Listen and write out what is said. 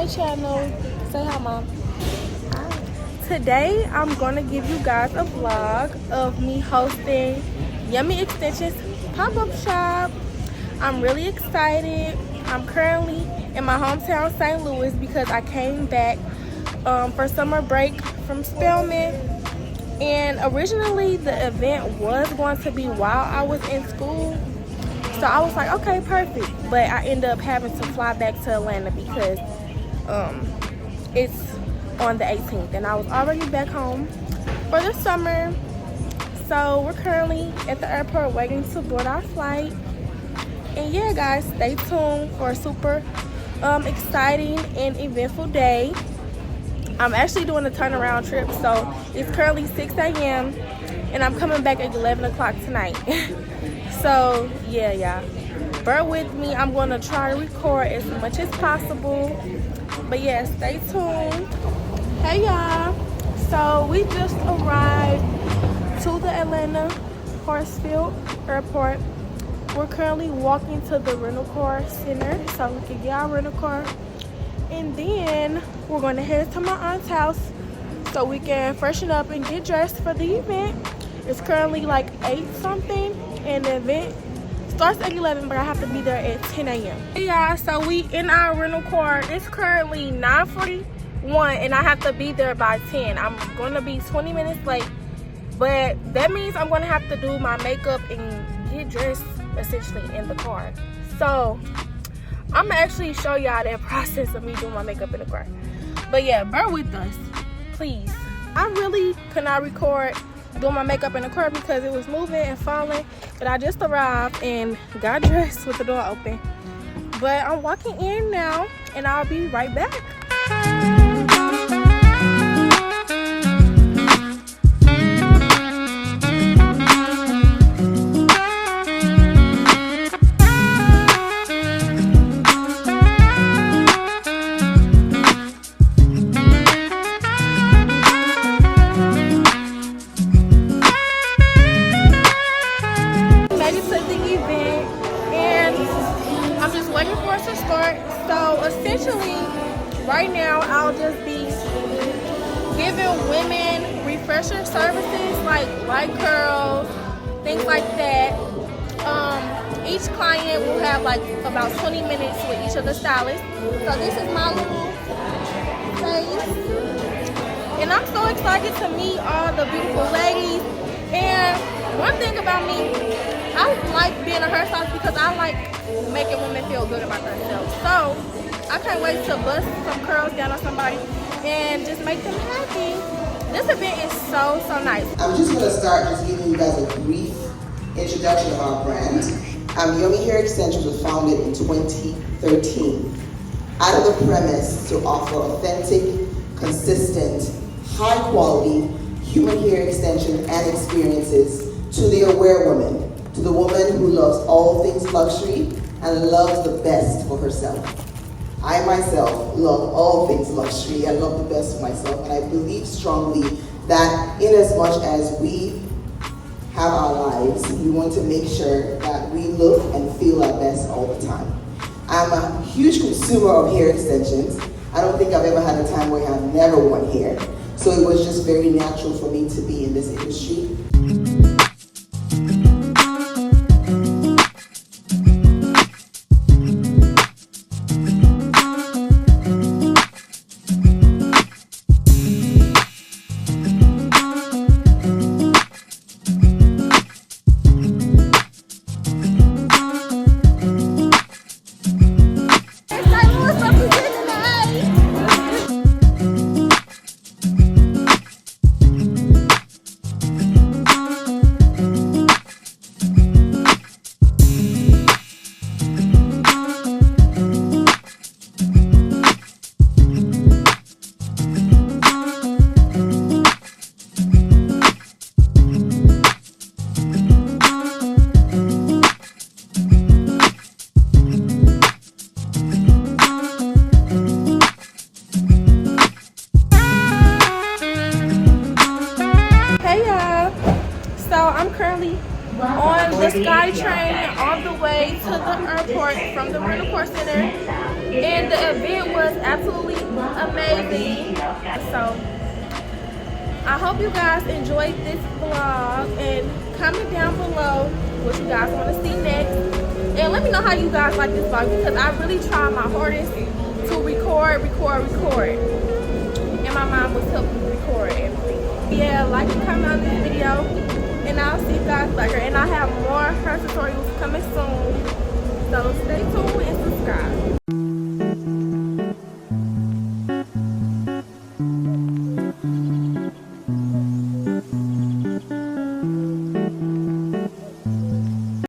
channel. Say hi, Mom. Hi. Today, I'm gonna give you guys a vlog of me hosting Yummy Extensions pop-up shop. I'm really excited. I'm currently in my hometown, St. Louis, because I came back for summer break from Spelman. And originally, the event was going to be while I was in school. So I was like, okay, perfect. But I ended up having to fly back to Atlanta because it's on the 18th. And I was already back home for the summer. So we're currently at the airport waiting to board our flight. And yeah, guys, stay tuned for a super exciting and eventful day. I'm actually doing a turnaround trip. So it's currently 6 a.m. and I'm coming back at 11 o'clock tonight. So yeah, y'all, bear with me. I'm going to try to record as much as possible. But yeah, stay tuned. Hey y'all, so we just arrived to the Atlanta Horsfield Airport. We're currently walking to the rental car center so we can get our rental car. And then we're going to head to my aunt's house so we can freshen up and get dressed for the event. It's currently like 8 something and the event starts at 11, but I have to be there at 10 a.m. Hey y'all, so we in our rental car. It's currently 9:41 and I have to be there by 10. I'm going to be 20 minutes late, but that means I'm going to have to do my makeup and get dressed essentially in the car. So I'm gonna actually show y'all that process of me doing my makeup in the car. But yeah, bear with us, please. I really could not record doing my makeup in the car because it was moving and falling. But I just arrived and got dressed with the door open. But I'm walking in now and I'll be right back. So essentially, right now I'll just be giving women refresher services like light curls, things like that. Each client will have like about 20 minutes with each of the stylists. So this is my little face, and I'm so excited to meet all the beautiful ladies. And one thing about me, I like being a hairstylist because I like making women feel good about themselves. So I can't wait to bust some curls down on somebody and just make them happy. This event is so nice. I'm just going to start just giving you guys a brief introduction of our brand. Yummy Hair Extensions was founded in 2013 out of the premise to offer authentic, consistent, high quality human hair extension and experiences to the aware woman, to the woman who loves all things luxury and loves the best for herself. I myself love all things luxury. I love the best for myself, and I believe strongly that in as much as we have our lives, we want to make sure that we look and feel our best all the time. I'm a huge consumer of hair extensions. I don't think I've ever had a time where I've never worn hair. So it was just very natural for me to be in this industry. on the Sky Train on the way to the airport from the rental car center, and the event was absolutely amazing. So I hope you guys enjoyed this vlog, and comment down below what you guys want to see next. And let me know how you guys like this vlog, because I really try my hardest to record. And my mom was helping me record everything. Yeah, like and comment on this video, and I'll see you guys later. And I have more hair tutorials coming soon. So stay tuned and subscribe.